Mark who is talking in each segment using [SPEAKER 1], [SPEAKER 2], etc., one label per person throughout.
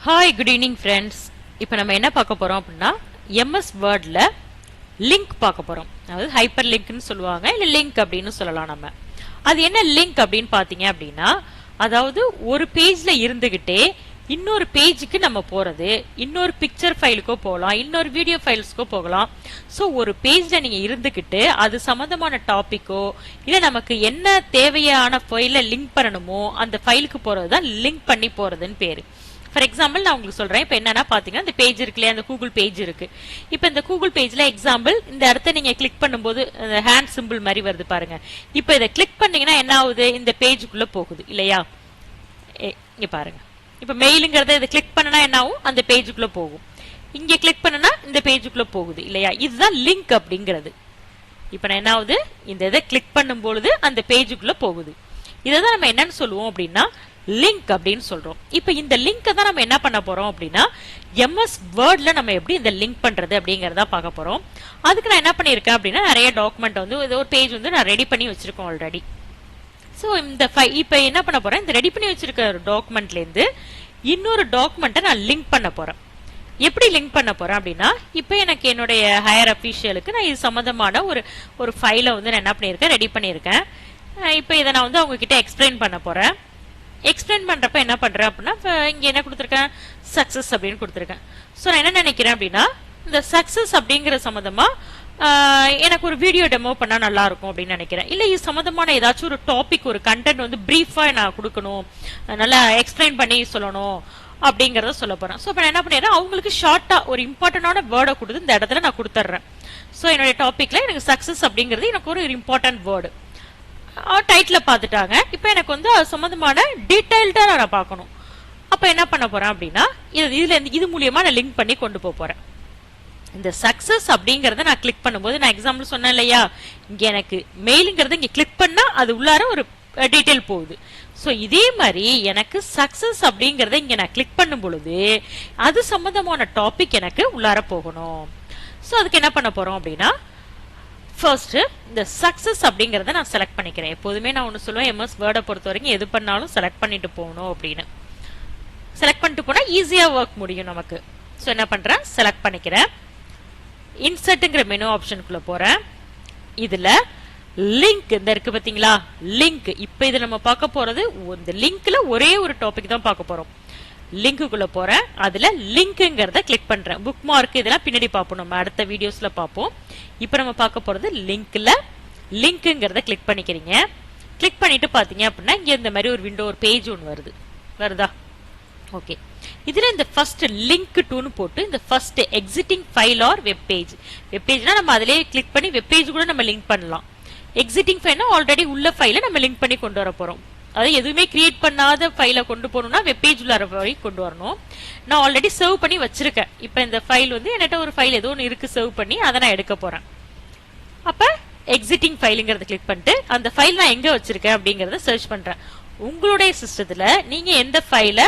[SPEAKER 1] Hi, good evening friends. இப்போ நம்ம என்ன பார்க்க போறோம் அப்படினா MS Wordல லிங்க் பார்க்க போறோம். அதாவது ஹைப்பர் லிங்க்னு சொல்லுவாங்க இல்ல லிங்க் அப்படினு சொல்லலாம் நம்ம. அது என்ன லிங்க் அப்படினு பாத்தீங்க அப்படினா அதாவது ஒரு பேஜ்ல இருந்துகிட்டே இன்னொரு பேஜுக்கு நம்ம போறது, இன்னொரு பிக்சர் ஃபைலுக்கோ போகலாம், இன்னொரு வீடியோ ஃபைல்ஸ்க்கோ போகலாம். ஸோ ஒரு பேஜ்ல நீங்க இருந்துகிட்டு அது சம்பந்தமான டாபிக்கோ இல்ல நமக்கு என்ன தேவையான ஃபைல லிங்க் பண்ணணுமோ அந்த ஃபைலுக்கு போறது தான் லிங்க் பண்ணி போறதுன்னு பேரு. ஃபார் எக்ஸாம்பிள் நான் உங்களுக்கு சொல்றேன். இப்போ என்னன்னா பாத்தீங்கன்னா இந்த பேஜ் இருக்கு இல்லையா, அந்த கூகுள் பேஜ் இருக்கு. இப்போ இந்த கூகுள் பேஜ்ல எக்ஸாம்பிள் இந்த இடத்த நீங்க கிளிக் பண்ணும்போது ஹேண்ட் சிம்பிள் மாதிரி வருது பாருங்க. இப்போ இதை கிளிக் பண்ணீங்கன்னா என்ன ஆகுது, இந்த பேஜுக்குள்ள போகுது இல்லையா. இங்க பாருங்க. இப்போ மெயிலுங்கிறத இதை கிளிக் பண்ணனா என்ன ஆகும், அந்த பேஜுக்குள்ள போகும். இங்க கிளிக் பண்ணனா இந்த பேஜுக்குள்ள போகுது இல்லையா. இதுதான் லிங்க் அப்படிங்கிறது. இப்போ நான் என்ன ஆகுது, இந்த இதை கிளிக் பண்ணும் பொழுது அந்த பேஜுக்குள்ள போகுது. இதை தான் நம்ம என்னன்னு சொல்லுவோம் அப்படின்னா லிங்க் அப்படின்னு சொல்றோம். இப்போ இந்த லிங்க் தான் நம்ம என்ன பண்ண போறோம் அப்படின்னா MS Wordல நம்ம எப்படி இந்த லிங்க் பண்றது அப்படிங்கறத பார்க்க போறோம். அதுக்கு நான் என்ன பண்ணிருக்கேன் அப்படின்னா நிறைய டாக்குமெண்ட் வந்து ஒரு பேஜ் வந்து நான் ரெடி பண்ணி வச்சிருக்கேன் ஆல்ரெடி. ஸோ இந்த இப்போ என்ன பண்ண போறேன், இந்த ரெடி பண்ணி வச்சிருக்க ஒரு டாக்குமெண்ட்ல இருந்து இன்னொரு டாக்குமெண்ட்டை நான் லிங்க் பண்ண போறேன். எப்படி லிங்க் பண்ண போறேன் அப்படின்னா இப்போ எனக்கு என்னுடைய ஹையர் அபிஷியலுக்கு நான் இது சம்பந்தமான ஒரு ஃபைலை வந்து நான் என்ன பண்ணியிருக்கேன், ரெடி பண்ணியிருக்கேன். இப்போ இதை நான் வந்து அவங்க கிட்ட எக்ஸ்பிளைன் பண்ண போறேன். எக்ஸ்பிளைன் பண்றப்ப என்ன பண்றேன் அப்படின்னா இங்க என்ன கொடுத்துருக்கேன், சக்சஸ் அப்படின்னு கொடுத்துருக்கேன். ஸோ நான் என்ன நினைக்கிறேன் அப்படின்னா இந்த சக்சஸ் அப்படிங்கிற சம்பந்தமா எனக்கு ஒரு வீடியோ டெமோ பண்ணா நல்லா இருக்கும் அப்படின்னு நினைக்கிறேன். இல்ல இது சம்பந்தமான ஏதாச்சும் ஒரு டாபிக், ஒரு கண்டென்ட் வந்து பிரீஃபா நான் கொடுக்கணும், நல்லா எக்ஸ்பிளைன் பண்ணி சொல்லணும் அப்படிங்கறத சொல்ல போறேன். ஸோ இப்போ நான் என்ன பண்ணிடுறேன், அவங்களுக்கு ஷார்ட்டா ஒரு இம்பார்ட்டன்டான வேர்டை கொடுத்து இந்த இடத்துல நான் கொடுத்துட்றேன். ஸோ என்னுடைய டாபிக்ல எனக்கு சக்சஸ் அப்படிங்கிறது எனக்கு ஒரு இம்பார்ட்டன்ட் வேர்டு டைட்டில் பார்த்துட்டாங்க. இப்போ எனக்கு வந்து அது சம்பந்தமான டீடைல்டா நான் பார்க்கணும். அப்போ என்ன பண்ண போறேன் அப்படின்னா இது மூலியமா நான் லிங்க் பண்ணி கொண்டு போறேன். இந்த சக்சஸ் அப்படிங்கறத நான் கிளிக் பண்ணும்போது நான் எக்ஸாம்பிள் சொன்னேன் இல்லையா, இங்க எனக்கு மெயிலுங்கிறத இங்க கிளிக் பண்ணா அது உள்ளார ஒரு டீடைல் போகுது. ஸோ இதே மாதிரி எனக்கு சக்சஸ் அப்படிங்கறத இங்க நான் கிளிக் பண்ணும் பொழுது அது சம்பந்தமான டாபிக் எனக்கு உள்ளார போகணும். ஸோ அதுக்கு என்ன பண்ண போறோம் அப்படின்னா ஃபர்ஸ்ட் இந்த சக்சஸ் அப்படிங்கறத நான் செலக்ட் பண்ணிக்கிறேன். எப்போதுமே நான் ஒன்று சொல்லுவேன், MS Word பொறுத்த வரைக்கும் எது பண்ணாலும் செலக்ட் பண்ணிட்டு போகணும் அப்படின்னு. செலக்ட் பண்ணிட்டு போனா ஈஸியா ஒர்க் முடியும் நமக்கு. ஸோ என்ன பண்றேன், செலக்ட் பண்ணிக்கிறேன். இன்சர்ட்ங்கிற மெனு ஆப்ஷனுக்குள்ள போறேன். இதுல லிங்க் இந்த இருக்கு பாத்தீங்களா, லிங்க். இப்போ இது நம்ம பார்க்க போறது இந்த லிங்க்ல ஒரே ஒரு டாபிக் தான் பார்க்க போறோம். லிங்க்குள்ள போறேன். அதுல லிங்க்ங்கிறத கிளிக் பண்றேன். புக் மார்க் இதெல்லாம் பின்னாடி பார்ப்போம், நம்ம அடுத்த வீடியோஸ்ல பார்ப்போம். இப்போ நம்ம பார்க்க போறது லிங்க்ல லிங்க்ங்கிறத கிளிக் பண்ணிக்கிறீங்க. கிளிக் பண்ணிட்டு பாத்தீங்க அப்படின்னா இங்க இந்த மாதிரி ஒரு விண்டோ, ஒரு பேஜ் ஒன்று வருதா. ஓகே, இதுல இந்த ஃபர்ஸ்ட் லிங்க் டுன்னு போட்டு இந்த first existing file or web page. Web பேஜ்னா நம்ம அதிலே கிளிக் பண்ணி வெப் பேஜ் கூட நம்ம லிங்க் பண்ணலாம். எக்ஸிட்டிங் ஃபைல்னா ஆல்ரெடி உள்ள ஃபைலை நம்ம லிங்க் பண்ணி கொண்டு வர போறோம். அதாவது எதுவுமே கிரியேட் பண்ணாத ஃபைலை கொண்டு போகணும்னா வெப் பேஜ் உள்ள வரைக்கும் கொண்டு வரணும். நான் ஆல்ரெடி சர்வ் பண்ணி வச்சிருக்கேன். இப்போ இந்த ஃபைல் வந்து என்கிட்ட ஒரு ஃபைல் ஏதோ ஒன்று இருக்கு, சர்வ் பண்ணி அதை நான் எடுக்க போறேன். அப்ப எக்ஸிட்டிங் ஃபைலுங்கிறத கிளிக் பண்ணிட்டு அந்த ஃபைல் நான் எங்க வச்சிருக்கேன் அப்படிங்கறத சர்ச் பண்றேன். உங்களுடைய சிஸ்டத்துல நீங்க எந்த ஃபைலை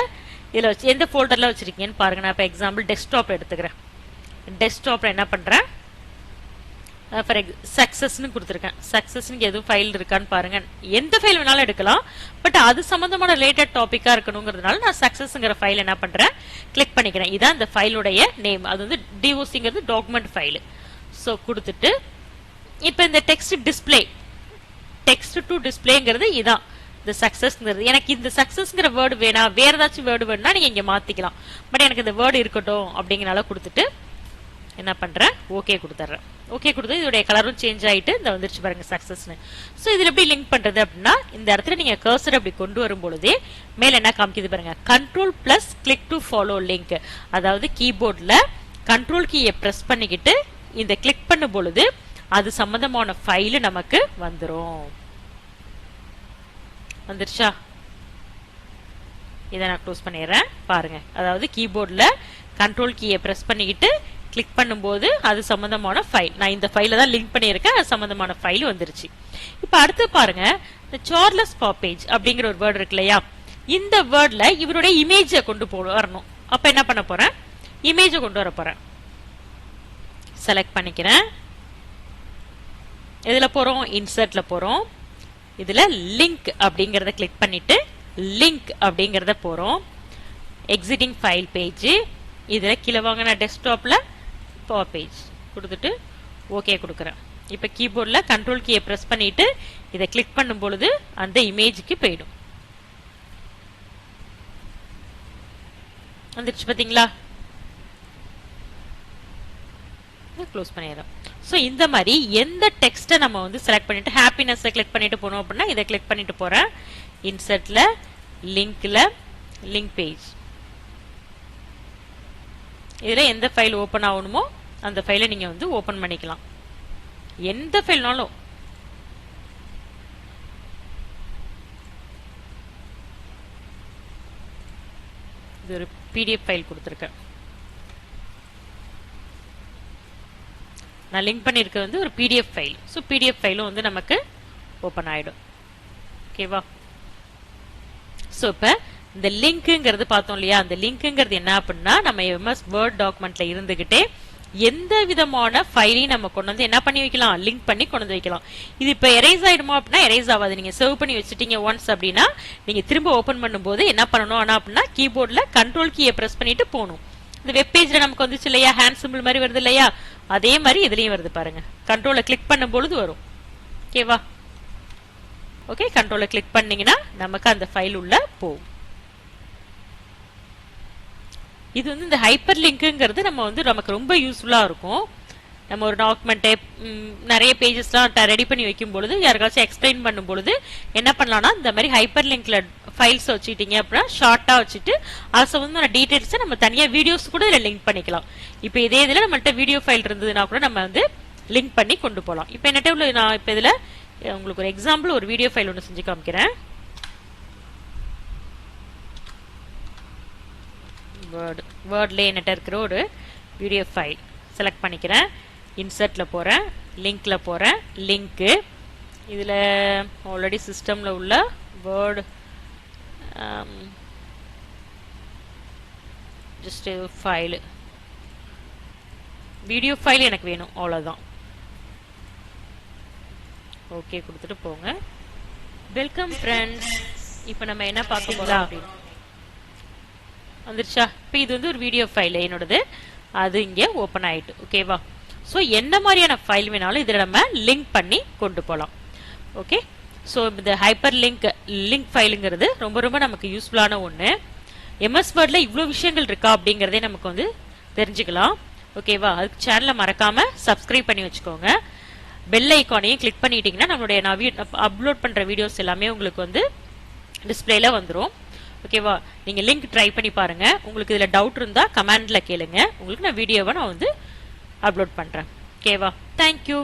[SPEAKER 1] இதுல வச்சு எந்த ஃபோல்டர்ல வச்சிருக்கீங்கன்னு பாருங்க. நான் இப்போ எக்ஸாம்பிள் டெஸ்க்டாப் எடுத்துக்கிறேன். டெஸ்க்டாப்ல என்ன பண்றேன், ஃபார் சக்சஸ்னு கொடுத்துருக்கேன். சக்சஸ்னுக்கு எதுவும் ஃபைல் இருக்கான்னு பாருங்க. எந்த ஃபைல் வேணாலும் எடுக்கலாம், பட் அது சம்பந்தமான ரிலேட்டட் டாபிக்கா இருக்கணுங்கிறதுனால நான் சக்சஸ்ங்கிற ஃபைல் என்ன பண்றேன், கிளிக் பண்ணிக்கிறேன். இதான் இந்த ஃபைலுடைய நேம். அது வந்து DOCங்கிறது டாக்குமெண்ட் ஃபைல். ஸோ கொடுத்துட்டு இப்போ இந்த டெக்ஸ்ட் டிஸ்பிளே, டெக்ஸ்ட் டு டிஸ்பிளேங்கிறது இதான் இந்த சக்சஸ்ங்கிறது. எனக்கு இந்த சக்சஸ்ங்கிற வேர்டு வேணாம், வேற ஏதாச்சும் வேர்டு வேணும்னா நீங்க இங்க மாத்திக்கலாம். பட் எனக்கு இந்த வேர்டு இருக்கட்டும் அப்படிங்கறனால கொடுத்துட்டு என்ன பண்றேன், ஓகே கொடுத்துட்றேன். ஓகே கொடுத்து இதோடைய கலரும் சேஞ்ச் ஆயிட்டு இந்த வந்துருச்சு பாருங்க சக்சஸ்னு. ஸோ இதுல எப்படி லிங்க் பண்றது அப்படின்னா இந்த இடத்துல நீங்க கர்சர் அப்படி கொண்டு வரும் பொழுதே மேல என்ன காமிக்குது பாருங்க, Ctrl+ click to follow link. அதாவது கீபோர்ட்ல கண்ட்ரோல் கீயை பிரஸ் பண்ணிக்கிட்டு இந்த கிளிக் பண்ணும் பொழுது அது சம்பந்தமான ஃபைல் நமக்கு வந்துரும். வந்துருச்சா? இதை நான் க்ளோஸ் பண்ணிடுறேன் பாருங்க. அதாவது கீபோர்ட்ல கண்ட்ரோல் கீயை பிரஸ் பண்ணிக்கிட்டு கிளிக் பண்ணும்போது அது சம்பந்தமான ஃபைல், நான் இந்த ஃபைல தான் லிங்க் பண்ணியிருக்கேன், அது சம்பந்தமான ஃபைல் வந்துருச்சு. இப்போ அடுத்து பாருங்க, இந்த சார்லஸ் பாப்பேஜ் அப்படிங்கிற ஒரு வேர்டு இருக்கு இல்லையா, இந்த வேர்ட்ல இவருடைய இமேஜை கொண்டு வரணும். அப்ப என்ன பண்ண போறேன், இமேஜை கொண்டு வர போறேன். செலக்ட் பண்ணிக்கிறேன். இதுல போறோம், இன்சர்ட்ல போறோம். இதுல லிங்க் அப்படிங்கறத கிளிக் பண்ணிட்டு லிங்க் அப்படிங்கறத போறோம். Exiting file page. இதில் கீழே வாங்க நான் டெஸ்க்டாப்பில் பவர் பேஜ் கொடுத்துட்டு ஓகே கொடுக்குறேன். இப்போ கீபோர்டில் கண்ட்ரோல் கீயை ப்ரெஸ் பண்ணிட்டு இதை கிளிக் பண்ணும் பொழுது அந்த இமேஜுக்கு போயிடும். வந்துருச்சு பார்த்தீங்களா? க்ளோஸ் பண்ணிடுறோம். ஸோ இந்த மாதிரி எந்த டெக்ஸ்ட்டை நம்ம வந்து செலக்ட் பண்ணிட்டு ஹாப்பினஸை கிளிக் பண்ணிட்டு போனோம் அப்படின்னா இதை கிளிக் பண்ணிட்டு போகிறேன். இன்சர்ட்ல லிங்க்ல லிங்க் பேஜ், இதில் எந்த ஃபைல் ஓப்பன் ஆகணுமோ அந்த ஃபைலை நீங்கள் வந்து ஓப்பன் பண்ணிக்கலாம். எந்த ஃபைல்னாலும் இது ஒரு பிடிஎஃப் ஃபைல் கொடுத்துருக்கேன். நான் லிங்க் பண்ணியிருக்கிறது வந்து ஒரு பிடிஎஃப் ஃபைல். ஸோ பிடிஎஃப் ஃபைலும் வந்து நமக்கு ஓப்பன் ஆகிடும். ஓகேவா? ஸோ இப்போ இந்த லிங்க்குங்கிறது பார்த்தோம் இல்லையா? அந்த லிங்க்குங்கிறது என்ன அப்படின்னா நம்ம எம்எஸ் வேர்ட் டாக்குமெண்ட்ல இருந்துகிட்டே எந்த விதமான ஃபைலையும் நம்ம கொண்டு வந்து என்ன பண்ணி வைக்கலாம்? லிங்க் பண்ணி கொண்டு வந்து வைக்கலாம். இது இப்போ எரேஸ் ஆயிடுமா அப்படின்னா எரேஸ் ஆகாது. நீங்க சேவ் பண்ணி வச்சுட்டீங்க ஒன்ஸ் அப்படின்னா நீங்க திரும்ப ஓப்பன் பண்ணும்போது என்ன பண்ணணும் ஆனா அப்படின்னா கீபோர்டில் கண்ட்ரோல் கீயை ப்ரெஸ் பண்ணிட்டு போகணும். இந்த வெப் பேஜ்ல நமக்கு வந்துச்சு இல்லையா? ஹேண்ட் சிம்பிள் மாதிரி வருது இல்லையா? அதே மாதிரி இதுலயும் வருது பாருங்க. கண்ட்ரோலை கிளிக் பண்ணும் பொழுது வரும். ஓகேவா? ஓகே, கண்ட்ரோலை கிளிக் பண்ணீங்கன்னா நமக்கு அந்த ஃபைல் உள்ள போகும். இது வந்து இந்த ஹைப்பர் லிங்க்ங்கிறது நம்ம வந்து நமக்கு ரொம்ப யூஸ்ஃபுல்லா இருக்கும். நம்ம ஒரு டாக்குமெண்ட்டை நிறைய பேஜஸ்லாம் ரெடி பண்ணி வைக்கும் பொழுது யாருக்காச்சும் எக்ஸ்பிளைன் பண்ணும் பொழுது என்ன பண்ணலாம்னா இந்த மாதிரி ஹைப்பர் லிங்க்ல ஃபைல்ஸ் வச்சுட்டீங்க அப்படின்னா ஷார்ட்டா வச்சுட்டு அது சம்பந்தமான டீடைல்ஸை நம்ம தனியாக வீடியோஸ் கூட இதில் லிங்க் பண்ணிக்கலாம். இப்போ இதே இதில் நம்மள்ட்ட வீடியோ ஃபைல் இருந்ததுன்னா கூட நம்ம வந்து லிங்க் பண்ணி கொண்டு போகலாம். இப்போ என்ன நான் இப்போ இதில் உங்களுக்கு ஒரு எக்ஸாம்பிள் ஒரு வீடியோ ஃபைல் ஒன்று செஞ்சு காமிக்கிறேன். வேர்ட்ல என்னட்ட இருக்கிற ஒரு வீடியோ ஃபைல் செலக்ட் பண்ணிக்கிறேன். இன்சர்ட்ல போறேன், லிங்க்ல போறேன். லிங்க் இதில் ஆல்ரெடி சிஸ்டம்ல உள்ள word just file video file எனக்கு வேணும், அவ்வளோதான். ஓகே கொடுத்துட்டு போங்க. Welcome friends. இப்போ நம்ம என்ன பார்க்க போறோம் அப்படின்னு வந்துருச்சா? இப்போ இது வந்து ஒரு வீடியோ ஃபைல் என்னோடது, அது இங்கே ஓப்பன் ஆயிட்டு. ஓகேவா? ஸோ என்ன மாதிரியான ஃபைல் வேணாலும் இதில் நம்ம லிங்க் பண்ணி கொண்டு போகலாம். ஓகே, ஸோ இந்த ஹைப்பர் லிங்க் ஃபைலுங்கிறது ரொம்ப ரொம்ப நமக்கு யூஸ்ஃபுல்லான ஒன்று. எம்எஸ் வேர்டில் இவ்வளோ விஷயங்கள் இருக்கா அப்படிங்கிறதே நமக்கு வந்து தெரிஞ்சுக்கலாம். ஓகேவா? அதுக்கு சேனலை மறக்காம சப்ஸ்கிரைப் பண்ணி வச்சுக்கோங்க. பெல் ஐக்கானையும் கிளிக் பண்ணிட்டீங்கன்னா நம்மளுடைய நான் அப்லோட் பண்ணுற வீடியோஸ் எல்லாமே உங்களுக்கு வந்து டிஸ்பிளேல வந்துடும். ஓகேவா? நீங்க லிங்க் ட்ரை பண்ணி பாருங்க. உங்களுக்கு இதுல டவுட் இருந்தா கமெண்ட்ல கேளுங்க. உங்களுக்கு நான் வீடியோவை நான் வந்து அப்லோட் பண்றேன். ஓகேவா? தேங்க்யூ.